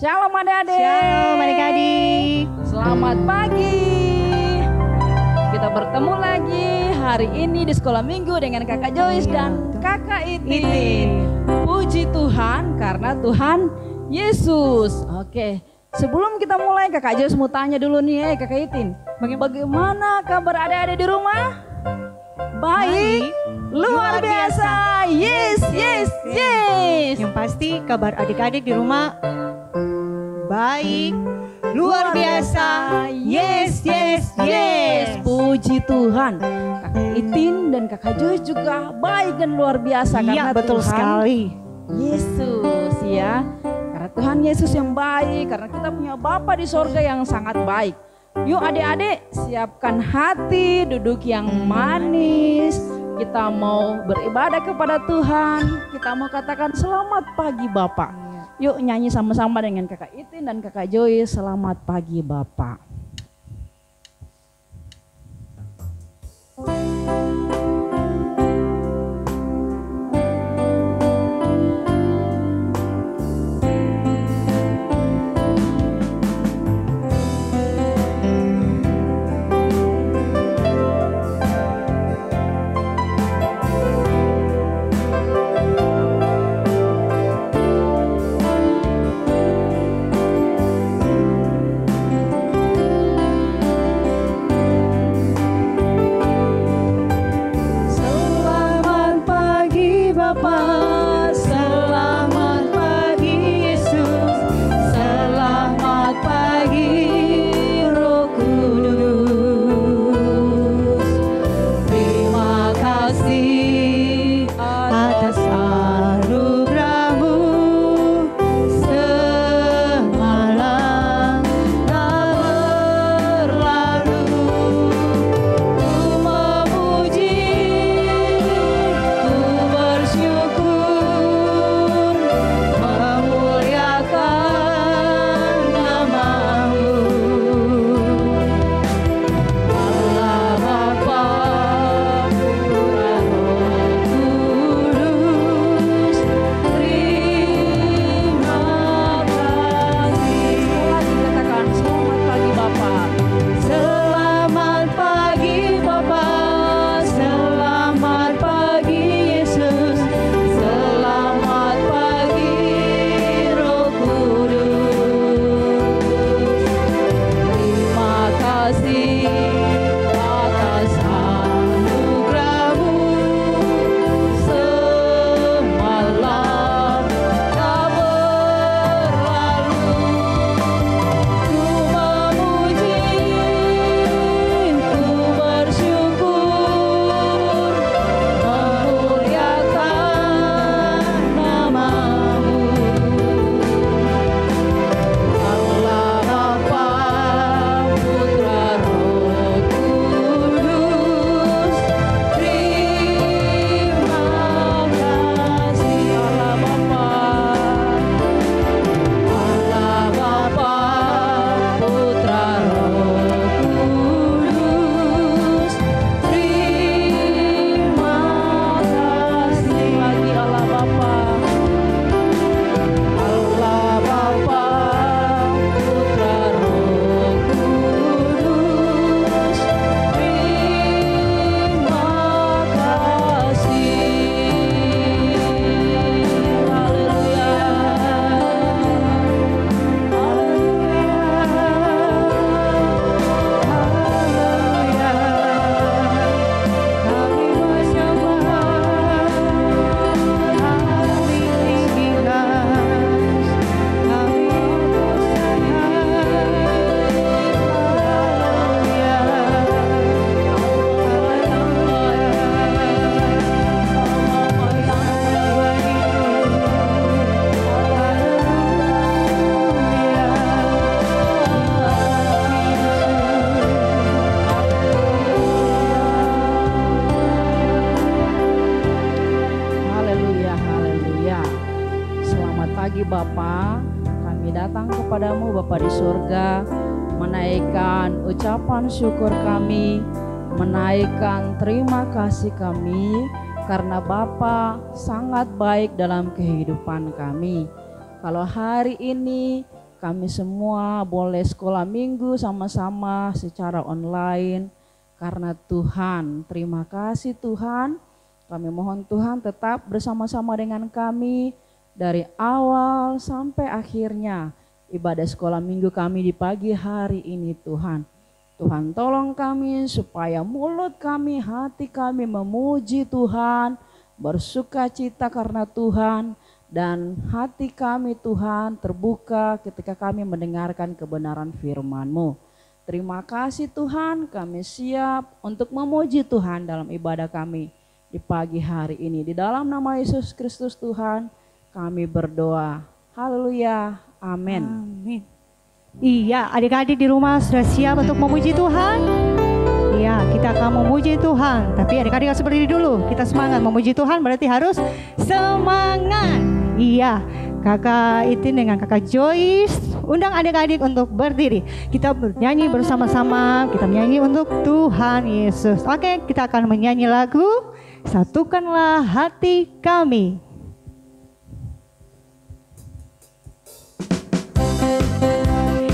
Shalom adik-adik. Shalom adik-adik. Selamat pagi. Kita bertemu lagi hari ini di sekolah minggu dengan Kakak Joyce dan Kakak Itin. Puji Tuhan karena Tuhan Yesus. Oke, sebelum kita mulai Kakak Joyce mau tanya dulu nih Kakak Itin. Bagaimana kabar adik-adik di rumah? Baik. Luar biasa. Yes. Yang pasti kabar adik-adik di rumah baik, luar biasa. Yes. Puji Tuhan. Kakak Itin dan Kakak Joyce juga baik dan luar biasa karena betul Tuhan sekali. Yesus ya. Karena Tuhan Yesus yang baik, karena kita punya Bapa di sorga yang sangat baik. Yuk adik-adik siapkan hati, duduk yang manis. Kita mau beribadah kepada Tuhan. Kita mau katakan selamat pagi Bapak. Yuk nyanyi sama-sama dengan Kakak Itin dan Kakak Joyce. Selamat pagi Bapak. Bapa, kami datang kepadamu Bapa di surga, menaikkan ucapan syukur kami, menaikkan terima kasih kami, karena Bapa sangat baik dalam kehidupan kami. Kalau hari ini kami semua boleh sekolah minggu sama-sama secara online. Karena Tuhan, terima kasih Tuhan. Kami mohon Tuhan tetap bersama-sama dengan kami dari awal sampai akhirnya ibadah sekolah minggu kami di pagi hari ini Tuhan. Tuhan tolong kami supaya mulut kami, hati kami memuji Tuhan, bersuka cita karena Tuhan, dan hati kami Tuhan terbuka ketika kami mendengarkan kebenaran firman-Mu. Terima kasih Tuhan, kami siap untuk memuji Tuhan dalam ibadah kami di pagi hari ini. Di dalam nama Yesus Kristus Tuhan kami berdoa. Haleluya, amin. Amin. Iya, adik-adik di rumah sudah siap untuk memuji Tuhan? Iya, kita akan memuji Tuhan. Tapi adik-adik seperti dulu, kita semangat memuji Tuhan berarti harus semangat. Iya, kakak Itin dengan kakak Joyce undang adik-adik untuk berdiri. Kita bernyanyi bersama-sama, kita menyanyi untuk Tuhan Yesus. Oke, kita akan menyanyi lagu Satukanlah Hati Kami.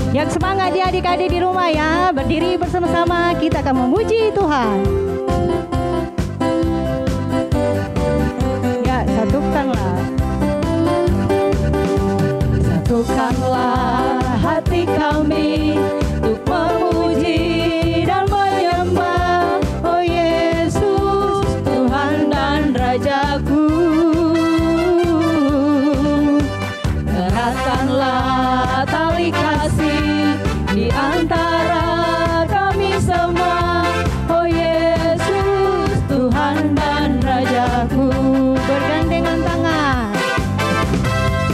Yang semangat ya adik-adik di rumah ya, berdiri bersama-sama kita akan memuji Tuhan. Ya, satukanlah hati kami untuk memuji dan menyembah, oh Yesus, Tuhan dan Rajaku. Eratkanlah tali kasih di antara kami semua, oh Yesus, Tuhan dan Rajaku. Bergandengan tangan,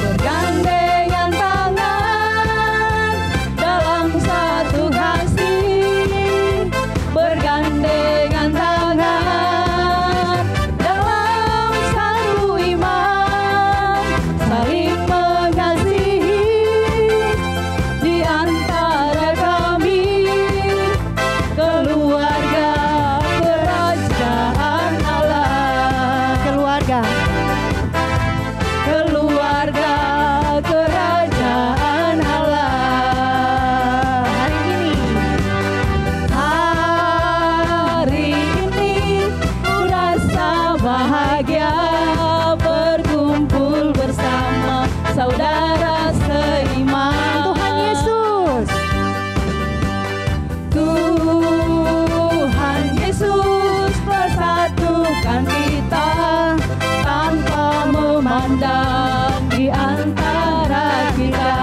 bergandengan tangan dalam satu kasih, bergandengan tangan dalam satu iman, saling mengasihi di antara kami, keluarga kerajaan Allah. Keluarga kerajaan Allah. Hari ini ku rasa bahagia berkumpul bersama saudara seiman. Tuhan Yesus, Tuhan Yesus persatukan kita tanpa memandang di antara kita.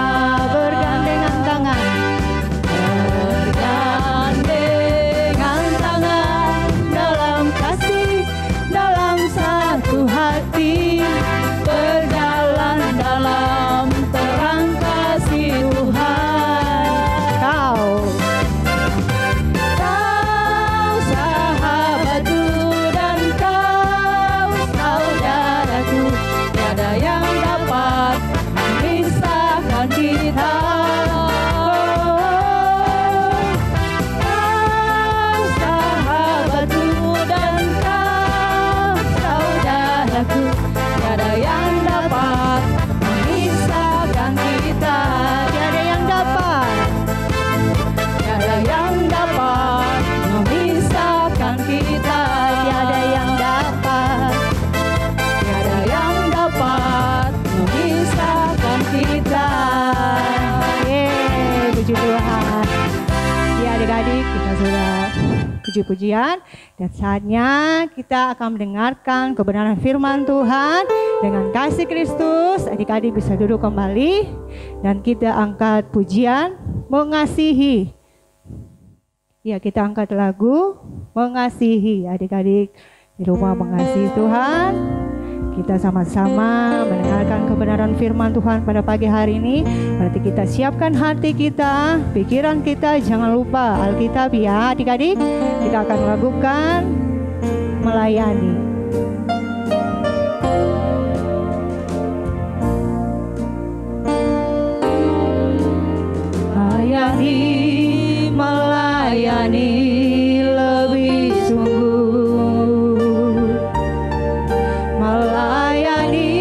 Bergandengan tangan, bergandengan tangan dalam kasih, dalam satu hati, berjalan dalam terang kasih Tuhan. Kau sahabatku dan kau saudaraku, tiada yang dapat memisahkan kita. Kau sahabatku dan kau saudaraku, tiada yang dapat memisahkan kita. Tiada yang dapat, tiada yang dapat memisahkan kita. Tiada yang dapat, tiada yang dapat memisahkan kita. Puji Tuhan. Ya adik-adik, kita sudah puji-pujian dan saatnya kita akan mendengarkan kebenaran firman Tuhan dengan kasih Kristus. Adik-adik bisa duduk kembali dan kita angkat pujian Mengasihi. Ya, kita angkat lagu Mengasihi. Adik-adik di rumah mengasihi Tuhan. Kita sama-sama mendengarkan kebenaran firman Tuhan pada pagi hari ini. Berarti kita siapkan hati kita, pikiran kita, jangan lupa Alkitab ya adik-adik. Kita akan melakukan melayani. Melayani lebih sungguh, melayani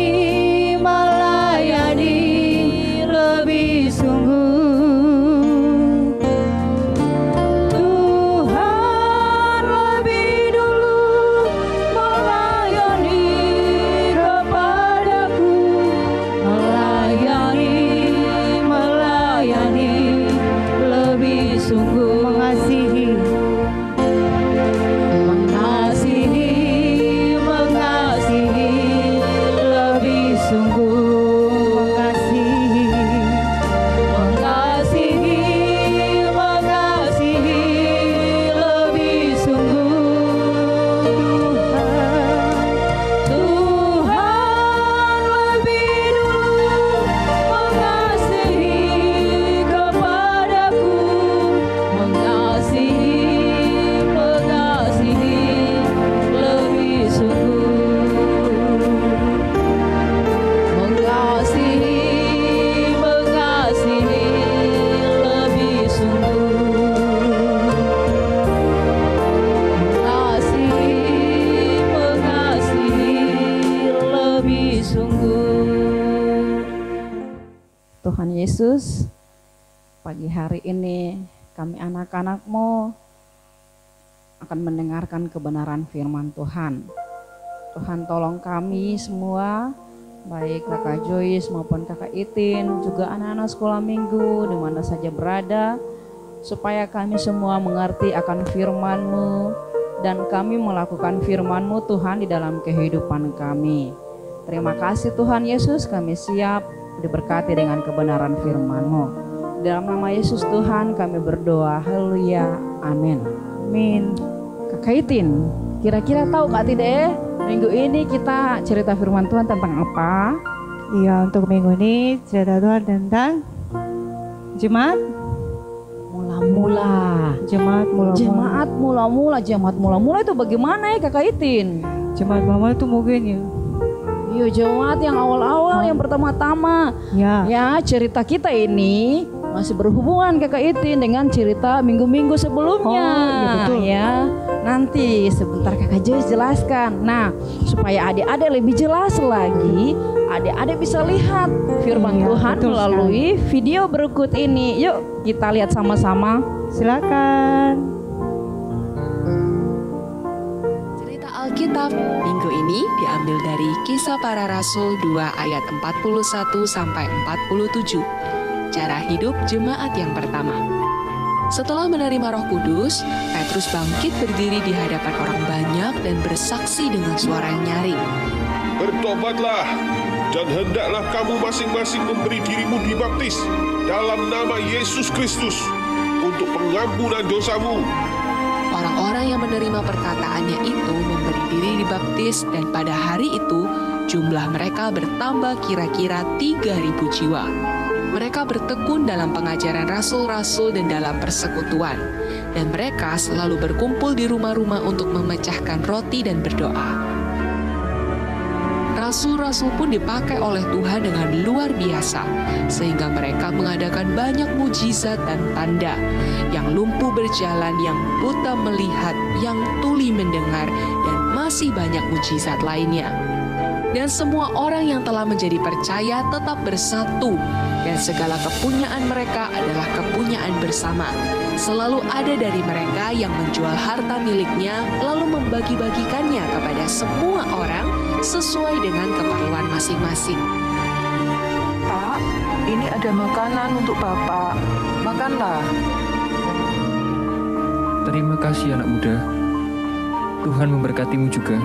lebih sungguh. Tuhan Yesus, pagi hari ini kami anak-anak-Mu akan mendengarkan kebenaran firman Tuhan. Tuhan tolong kami semua, baik Kakak Joyce maupun Kakak Itin, juga anak-anak sekolah minggu di mana saja berada, supaya kami semua mengerti akan firman-Mu dan kami melakukan firman-Mu Tuhan di dalam kehidupan kami. Terima kasih Tuhan Yesus, kami siap diberkati dengan kebenaran firman-Mu. Dalam nama Yesus Tuhan kami berdoa, haleluya, amin. Amin. Kakak Itin, kira-kira tahu Kak Tide, minggu ini kita cerita firman Tuhan tentang apa? Iya, untuk minggu ini cerita Tuhan tentang jemaat mula-mula. Jemaat mula-mula itu bagaimana ya Kakak Itin? Jemaat mula itu mungkin ya. Iya, jemaat yang awal-awal, yang pertama-tama. Ya, cerita kita ini masih berhubungan Kakak Itin dengan cerita minggu-minggu sebelumnya. Iya, betul. Ya, nanti sebentar Kakak Joyce jelaskan. Nah, supaya adik-adik lebih jelas lagi, adik-adik bisa lihat firman Tuhan melalui video berikut ini. Yuk kita lihat sama-sama. Silakan. Alkitab minggu ini diambil dari Kisah Para Rasul 2 ayat 41 sampai 47. Cara hidup jemaat yang pertama. Setelah menerima Roh Kudus, Petrus bangkit berdiri di hadapan orang banyak dan bersaksi dengan suara yang nyaring. Bertobatlah dan hendaklah kamu masing-masing memberi dirimu dibaptis dalam nama Yesus Kristus untuk pengampunan dosamu. Orang-orang yang menerima perkataannya itu memberi diri dibaptis, dan pada hari itu jumlah mereka bertambah kira-kira 3.000 jiwa. Mereka bertekun dalam pengajaran rasul-rasul dan dalam persekutuan, dan mereka selalu berkumpul di rumah-rumah untuk memecahkan roti dan berdoa. Rasul-rasul pun dipakai oleh Tuhan dengan luar biasa, sehingga mereka mengadakan banyak mujizat dan tanda. Yang lumpuh berjalan, yang buta melihat, yang tuli mendengar, dan masih banyak mujizat lainnya. Dan semua orang yang telah menjadi percaya tetap bersatu, dan segala kepunyaan mereka adalah kepunyaan bersama. Selalu ada dari mereka yang menjual harta miliknya, lalu membagi-bagikannya kepada semua orang sesuai dengan keperluan masing-masing. Pak, ini ada makanan untuk Bapak. Makanlah. Terima kasih anak muda. Tuhan memberkatimu juga.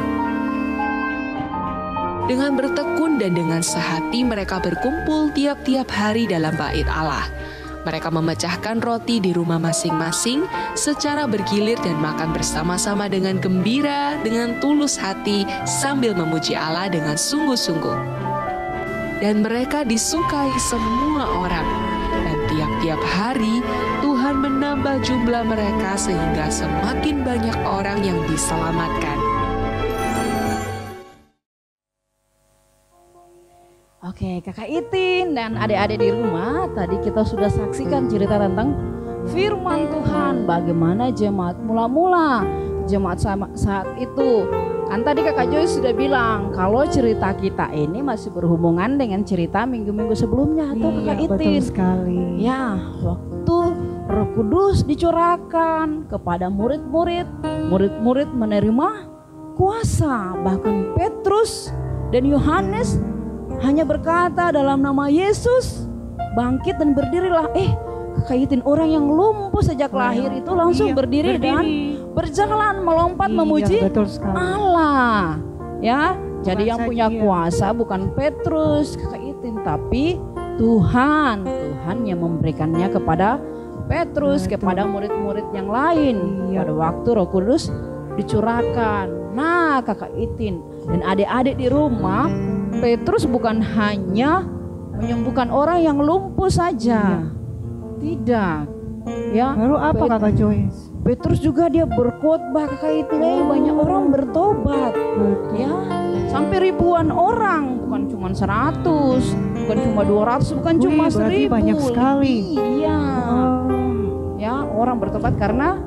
Dengan bertekun dan dengan sehati mereka berkumpul tiap-tiap hari dalam bait Allah. Mereka memecahkan roti di rumah masing-masing secara bergilir dan makan bersama-sama dengan gembira, dengan tulus hati, sambil memuji Allah dengan sungguh-sungguh. Dan mereka disukai semua orang. Dan tiap-tiap hari Tuhan menambah jumlah mereka sehingga semakin banyak orang yang diselamatkan. Oke, Kakak Itin dan adik-adik di rumah, tadi kita sudah saksikan cerita tentang firman Tuhan, bagaimana jemaat mula-mula, jemaat saat itu. Kan tadi Kakak Joyce sudah bilang kalau cerita kita ini masih berhubungan dengan cerita minggu-minggu sebelumnya, atau Kakak Itin. Betul sekali. Ya, waktu Roh Kudus dicurahkan kepada murid-murid, murid-murid menerima kuasa, bahkan Petrus dan Yohanes hanya berkata dalam nama Yesus, bangkit dan berdirilah. Kakak Itin, orang yang lumpuh sejak lahir itu langsung berdiri dan berjalan melompat memuji Allah. Ya, jadi yang punya kuasa bukan Petrus, Kakak Itin, tapi Tuhan. Tuhan yang memberikannya kepada Petrus, kepada murid-murid yang lain pada waktu Roh Kudus dicurahkan. Nah, Kakak Itin dan adik-adik di rumah, Petrus bukan hanya menyembuhkan orang yang lumpuh saja. Tidak. Ya. Lalu apa Kakak Joyce? Petrus juga dia berkhotbah, Kakak Itin, banyak orang bertobat. Ya, sampai ribuan orang, bukan cuma 100, bukan cuma 200, bukan cuma 1000. Banyak sekali. Iya. Ya, orang bertobat karena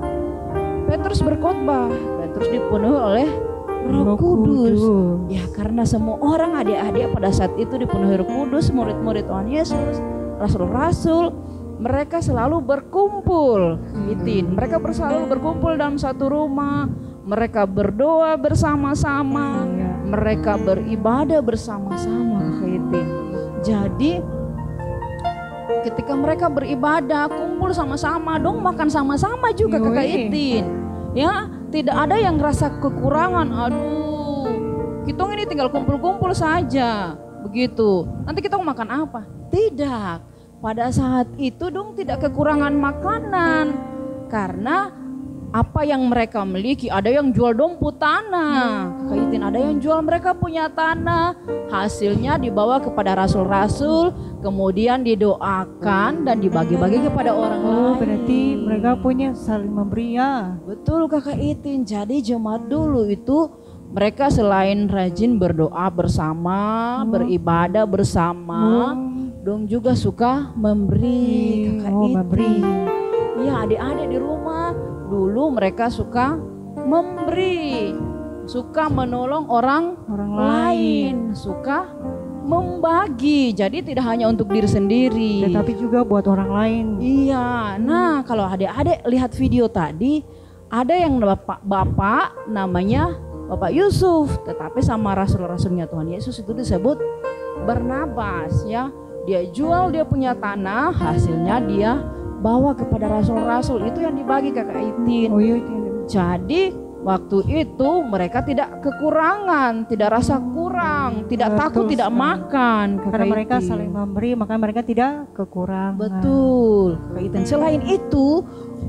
Petrus berkhotbah. Petrus dipenuhi oleh Roh Kudus. Ya, karena semua orang adik-adik pada saat itu dipenuhi Roh Kudus, murid-murid Tuhan Yesus. rasul-rasul, mereka selalu berkumpul. Mereka selalu berkumpul dalam satu rumah. Mereka berdoa bersama-sama, mereka beribadah bersama-sama. Jadi ketika mereka beribadah, kumpul sama-sama, dong makan sama-sama juga Kakak Itin. Ya, tidak ada yang rasa kekurangan. Aduh, kita ini tinggal kumpul-kumpul saja. Begitu. Nanti kita mau makan apa? Tidak. Pada saat itu dong tidak kekurangan makanan. Karena apa yang mereka miliki, ada yang jual dompet tanah. Kakak Itin, ada yang jual, mereka punya tanah. Hasilnya dibawa kepada rasul-rasul, kemudian didoakan dan dibagi-bagi kepada orang lain. Berarti mereka punya saling memberi ya. Betul Kakak Itin. Jadi jemaat dulu itu mereka selain rajin berdoa bersama, beribadah bersama, dong juga suka memberi Kakak Itin. Ya, adik-adik di rumah dulu mereka suka memberi, suka menolong orang lain, suka membagi. Jadi tidak hanya untuk diri sendiri, tetapi juga buat orang lain. Iya. Nah, kalau adik-adik lihat video tadi, ada yang bapak namanya Bapak Yusuf, tetapi sama rasul-rasulnya Tuhan Yesus itu disebut Barnabas ya. Dia jual dia punya tanah, hasilnya dia bawa kepada rasul-rasul, itu yang dibagi Kakak Itin. Jadi waktu itu mereka tidak kekurangan, tidak rasa kurang, tidak takut, tidak makan. Karena mereka saling memberi, maka mereka tidak kekurangan. Betul Kakak Itin. Selain itu,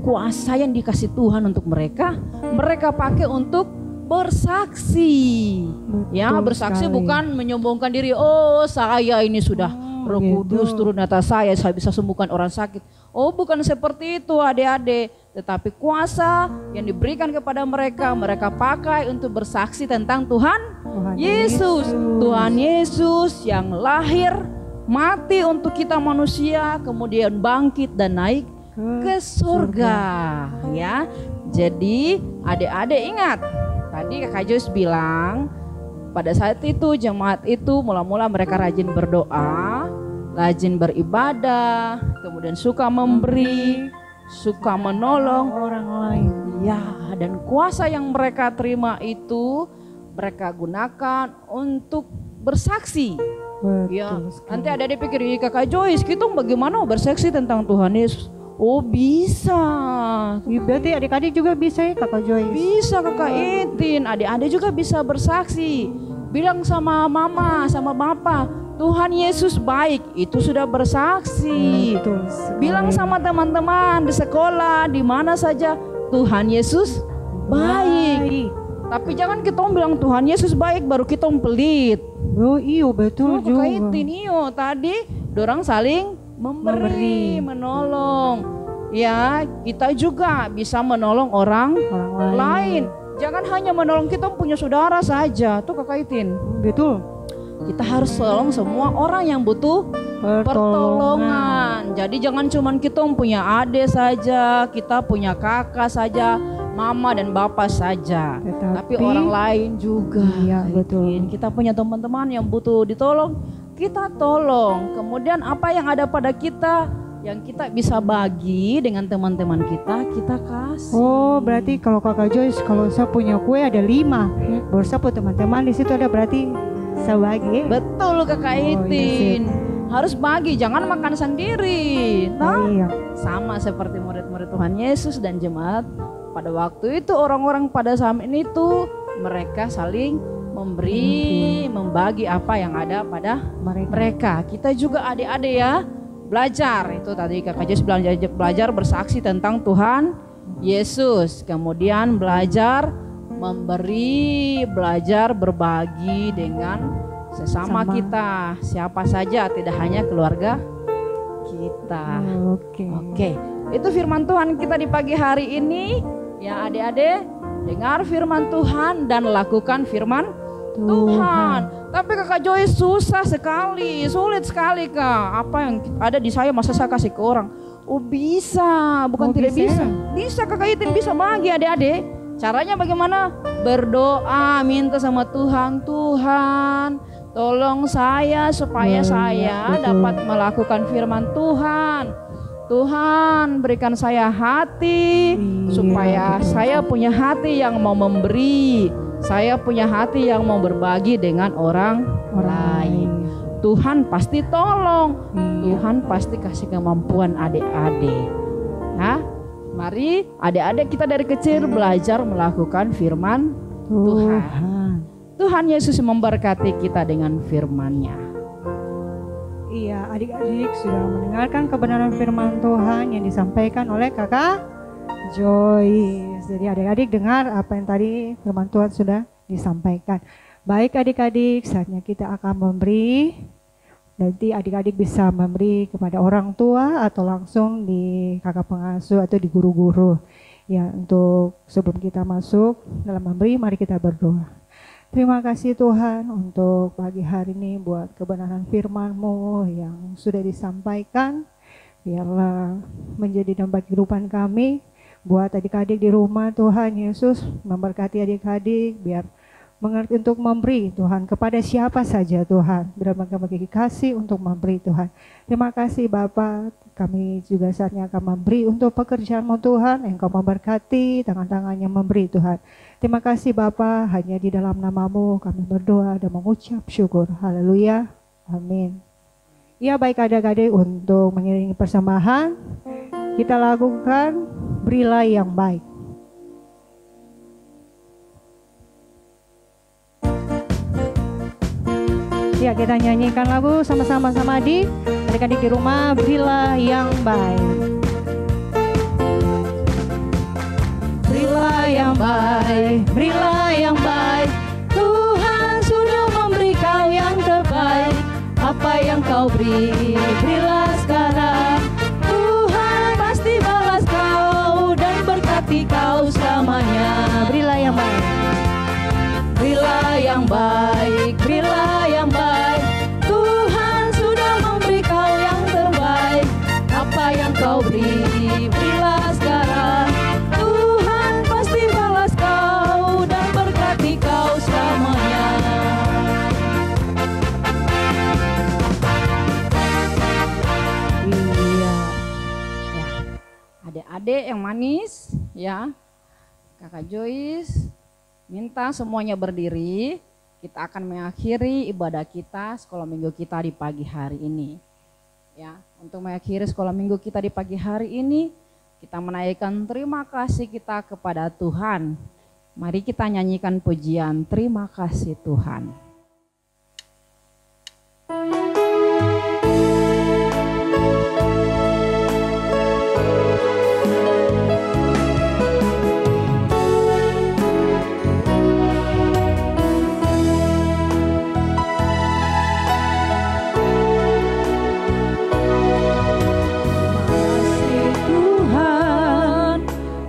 kuasa yang dikasih Tuhan untuk mereka pakai untuk bersaksi. Ya, bersaksi sekali. Bukan menyombongkan diri, oh saya ini sudah Roh Kudus turun atas saya bisa sembuhkan orang sakit. Oh, bukan seperti itu adik-adik. Tetapi kuasa yang diberikan kepada mereka pakai untuk bersaksi tentang Tuhan Yesus. Tuhan Yesus yang lahir, mati untuk kita manusia, kemudian bangkit dan naik ke surga. Ya, jadi adik-adik ingat, tadi Kakak Joyce bilang, pada saat itu jemaat itu mula-mula mereka rajin berdoa, rajin beribadah, kemudian suka memberi, suka menolong orang lain. Ya, dan kuasa yang mereka terima itu mereka gunakan untuk bersaksi. Ya, nanti ada dipikir, Kakak Joyce, kita bagaimana bersaksi tentang Tuhan Yesus? Oh, bisa. Berarti adik-adik juga bisa ya Kakak Joyce? Bisa Kakak Itin, adik-adik juga bisa bersaksi. Bilang sama mama, sama papa, Tuhan Yesus baik, itu sudah bersaksi. Bilang sama teman-teman di sekolah, di mana saja, Tuhan Yesus baik. Tapi jangan kita bilang Tuhan Yesus baik baru kita pelit. Oh iya betul juga. Kakak Itin, tadi dorang saling memberi, menolong. Ya, kita juga bisa menolong orang lain. Jangan hanya menolong kita punya saudara saja, tuh Kakak Itin. Betul. Kita harus tolong semua orang yang butuh pertolongan. Jadi jangan cuma kita punya adik saja, kita punya kakak saja, mama dan bapak saja. Tapi orang lain juga. Iya, betul. Kita punya teman-teman yang butuh ditolong, kita tolong. Kemudian apa yang ada pada kita, yang kita bisa bagi dengan teman-teman kita kasih. Oh, berarti kalau Kakak Joyce, kalau saya punya kue ada 5, baru saya punya teman-teman di situ ada berarti saya bagi. Betul Kakak Itin. Harus bagi, jangan makan sendiri. Nah, sama seperti murid-murid Tuhan Yesus dan jemaat pada waktu itu, orang-orang pada zaman itu mereka saling memberi, membagi apa yang ada pada mereka. Kita juga adik-adik ya, belajar, itu tadi Kakak Joyce belajar bersaksi tentang Tuhan Yesus, kemudian belajar memberi, belajar berbagi dengan sesama kita, siapa saja, tidak hanya keluarga kita. Oke. Itu firman Tuhan kita di pagi hari ini. Ya adik-adik, dengar firman Tuhan dan lakukan firman Tuhan. Tapi Kakak Joyce susah sekali, sulit sekali Kak. Apa yang ada di saya masa saya kasih ke orang? Oh bisa, bukan tidak bisa. Bisa Kakak Itin, bisa bagi adik-adik. Caranya bagaimana? Berdoa, minta sama Tuhan, Tuhan Tolong saya supaya saya dapat melakukan firman Tuhan. Tuhan, berikan saya hati supaya saya punya hati yang mau memberi. Saya punya hati yang mau berbagi dengan orang lain. Tuhan pasti tolong. Tuhan pasti kasih kemampuan adik-adik. Nah, mari adik-adik kita dari kecil belajar melakukan firman Tuhan. Tuhan Yesus memberkati kita dengan firman-Nya. Iya, adik-adik sudah mendengarkan kebenaran firman Tuhan yang disampaikan oleh Kakak Joyce. Jadi adik-adik dengar apa yang tadi firman Tuhan sudah disampaikan. Baik adik-adik, saatnya kita akan memberi. Nanti adik-adik bisa memberi kepada orang tua atau langsung di kakak pengasuh atau di guru-guru. Ya, untuk sebelum kita masuk dalam memberi, mari kita berdoa. Terima kasih Tuhan untuk pagi hari ini buat kebenaran firman-Mu yang sudah disampaikan. Biarlah menjadi dampak kehidupan kami. Buat adik-adik di rumah Tuhan Yesus, memberkati adik-adik biar mengerti untuk memberi Tuhan kepada siapa saja Tuhan. Biar mereka memiliki kasih untuk memberi Tuhan. Terima kasih Bapa. Kami juga saatnya akan memberi untuk pekerjaan-Mu Tuhan. Engkau memberkati tangan-tangannya memberi Tuhan. Terima kasih Bapa, hanya di dalam nama-Mu kami berdoa dan mengucap syukur. Haleluya. Amin. Ya baik adik-adik, untuk mengiringi persembahan kita lakukan Berilah yang Baik. Ya, kita nyanyikan lagu sama-sama sama adik-adik di rumah, Berilah yang Baik. Berilah yang baik, berilah yang baik. Tuhan sudah memberi kau yang terbaik. Apa yang kau beri, berilah sekarang. Tuhan pasti balas kau dan berkati kau selamanya. Berilah yang baik. Berilah yang baik, berilah yang baik. Tuhan sudah memberi kau yang terbaik. Apa yang kau beri, berilah sekarang. Tuhan pasti balas kau dan berkati kau selamanya. Iya. Ya. Adik-adik yang manis, ya. Kakak Joyce minta semuanya berdiri. Kita akan mengakhiri ibadah kita, sekolah minggu kita di pagi hari ini. Ya, untuk mengakhiri sekolah minggu kita di pagi hari ini, kita menaikkan terima kasih kita kepada Tuhan. Mari kita nyanyikan pujian terima kasih Tuhan.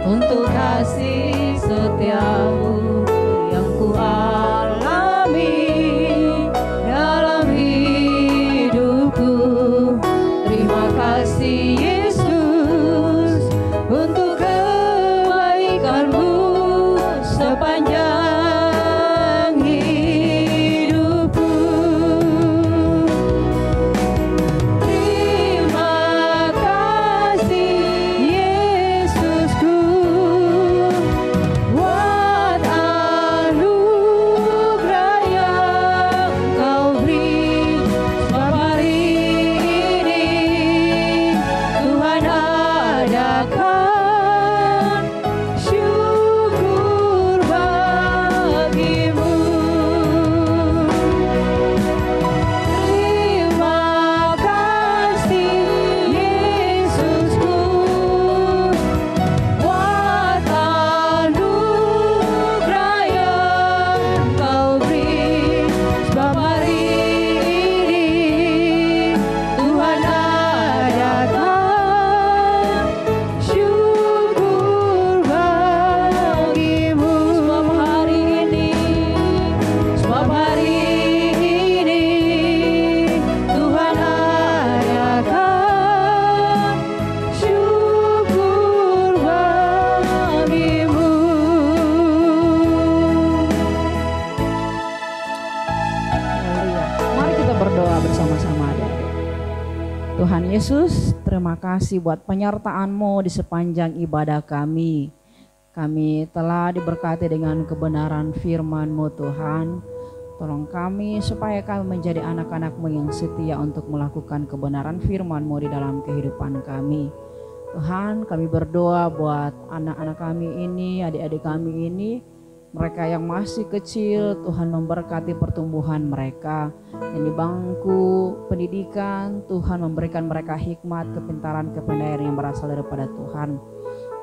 Untuk kasih setiamu yang ku alami. Tuhan Yesus, terima kasih buat penyertaan-Mu di sepanjang ibadah kami. Kami telah diberkati dengan kebenaran firman-Mu Tuhan. Tolong kami supaya kami menjadi anak-anak-Mu yang setia untuk melakukan kebenaran firman-Mu di dalam kehidupan kami. Tuhan, kami berdoa buat anak-anak kami ini, adik-adik kami ini, mereka yang masih kecil, Tuhan memberkati pertumbuhan mereka. Yang di bangku pendidikan, Tuhan memberikan mereka hikmat, kepintaran, kepandaian yang berasal daripada Tuhan.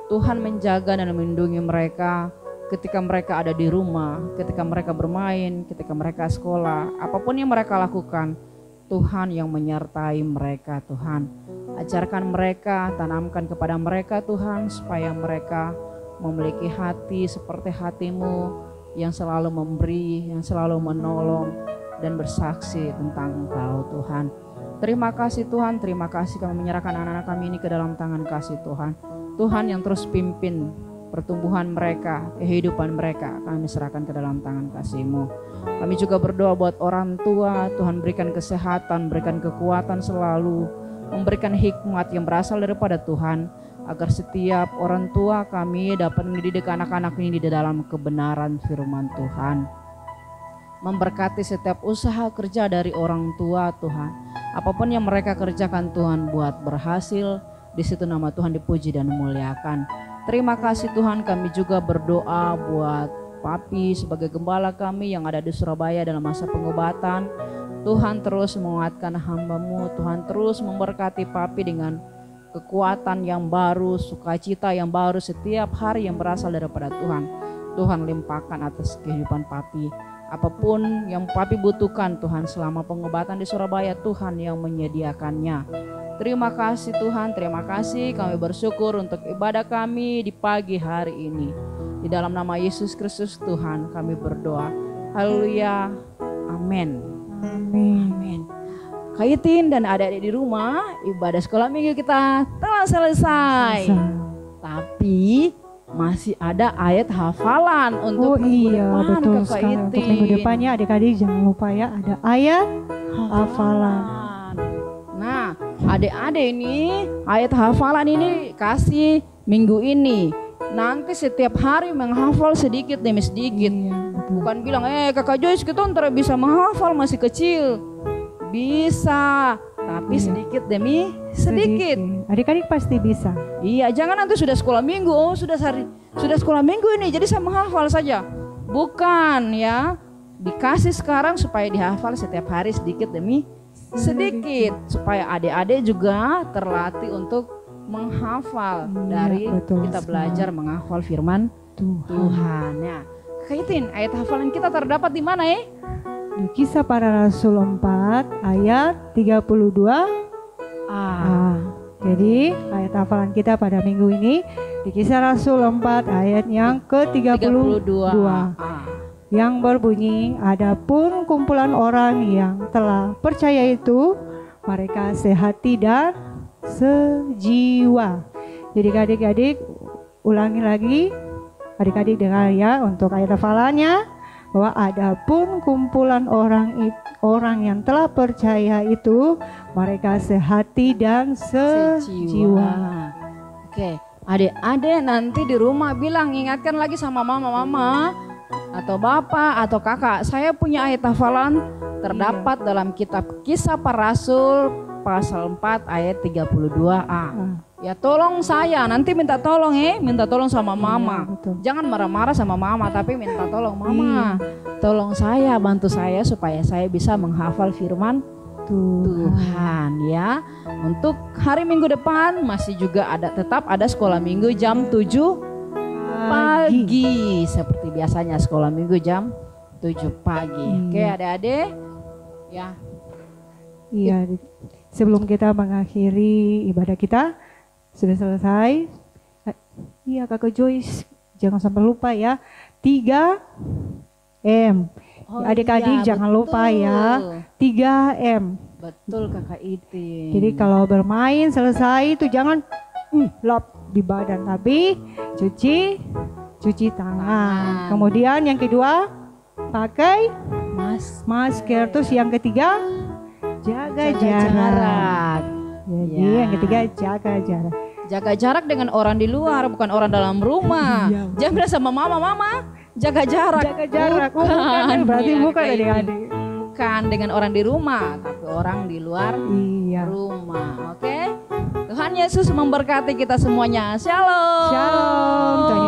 Tuhan menjaga dan melindungi mereka ketika mereka ada di rumah, ketika mereka bermain, ketika mereka sekolah, apapun yang mereka lakukan, Tuhan yang menyertai mereka. Tuhan, ajarkan mereka, tanamkan kepada mereka Tuhan, supaya mereka memiliki hati seperti hati-Mu yang selalu memberi, yang selalu menolong dan bersaksi tentang Engkau Tuhan. Terima kasih Tuhan, terima kasih kami menyerahkan anak-anak kami ini ke dalam tangan kasih Tuhan. Tuhan yang terus pimpin pertumbuhan mereka, kehidupan mereka, kami serahkan ke dalam tangan kasih-Mu. Kami juga berdoa buat orang tua, Tuhan berikan kesehatan, berikan kekuatan selalu, memberikan hikmat yang berasal daripada Tuhan, agar setiap orang tua kami dapat mendidik anak-anak ini di dalam kebenaran firman Tuhan. Memberkati setiap usaha kerja dari orang tua Tuhan. Apapun yang mereka kerjakan Tuhan buat berhasil, di situ nama Tuhan dipuji dan dimuliakan. Terima kasih Tuhan, kami juga berdoa buat Papi sebagai gembala kami yang ada di Surabaya dalam masa pengobatan. Tuhan terus menguatkan hamba-Mu, Tuhan terus memberkati Papi dengan kekuatan yang baru, sukacita yang baru setiap hari yang berasal daripada Tuhan. Tuhan limpahkan atas kehidupan Papi. Apapun yang Papi butuhkan Tuhan selama pengobatan di Surabaya, Tuhan yang menyediakannya. Terima kasih Tuhan, terima kasih. Kami bersyukur untuk ibadah kami di pagi hari ini. Di dalam nama Yesus Kristus Tuhan kami berdoa. Haleluya. Amin. Amin. Kaitin dan adik-adik di rumah, ibadah sekolah minggu kita telah selesai. Tapi masih ada ayat hafalan untuk minggu depan. Betul sekali. Untuk minggu depannya adik-adik jangan lupa ya, ada ayat hafalan. Nah, adik-adik ini ayat hafalan ini kasih minggu ini. Nanti setiap hari menghafal sedikit demi sedikit. Bukan bilang, Kakak Joyce kita ntar bisa menghafal masih kecil. Bisa, tapi sedikit demi sedikit. Adik-adik pasti bisa. Iya, jangan nanti sudah sekolah minggu, sudah sekolah minggu ini jadi saya menghafal saja. Bukan ya, dikasih sekarang supaya dihafal setiap hari sedikit demi sedikit. Supaya adik-adik juga terlatih untuk menghafal dari kita belajar menghafal firman Tuhan. Ya, Kaitin, ayat hafalan kita terdapat di mana ya? Di Kisah Para Rasul 4 ayat 32a. Jadi ayat hafalan kita pada minggu ini di Kisah Rasul 4 ayat yang ke-32 yang berbunyi, adapun kumpulan orang yang telah percaya itu mereka sehati dan sejiwa. Jadi adik-adik ulangi lagi, adik-adik dengar ya untuk ayat hafalannya, bahwa adapun kumpulan orang yang telah percaya itu mereka sehati dan sejiwa. Oke, adik-adik nanti di rumah bilang, ingatkan lagi sama mama atau bapak atau kakak, saya punya ayat hafalan terdapat dalam kitab Kisah Para Rasul pasal 4 ayat 32a. Ya tolong saya, nanti minta tolong minta tolong sama mama. Jangan marah-marah sama mama, tapi minta tolong mama. Tolong saya, bantu saya supaya saya bisa menghafal firman Tuhan ya. Untuk hari minggu depan masih juga tetap ada sekolah minggu jam 7 pagi. Seperti biasanya sekolah minggu jam 7 pagi. Oke adik-adik ya. Iya, sebelum kita mengakhiri ibadah kita sudah selesai. Iya Kakak Joyce, jangan sampai lupa ya, 3M. Adik-adik jangan lupa ya, 3M. Betul Kakak Itin. Jadi kalau bermain selesai itu jangan lap di badan, tapi cuci tangan. Kemudian yang kedua pakai masker. Terus yang ketiga jaga jarak. yang ketiga jaga jarak. Jaga jarak dengan orang di luar, bukan orang dalam rumah. Iya. Jangan bilang sama mama, jaga jarak. Jaga jarak. Bukan, berarti ya, bukan kayak adik-adik. Bukan dengan orang di rumah, tapi orang di luar Iya. rumah. Oke? Tuhan Yesus memberkati kita semuanya. Shalom. Shalom. Tuhan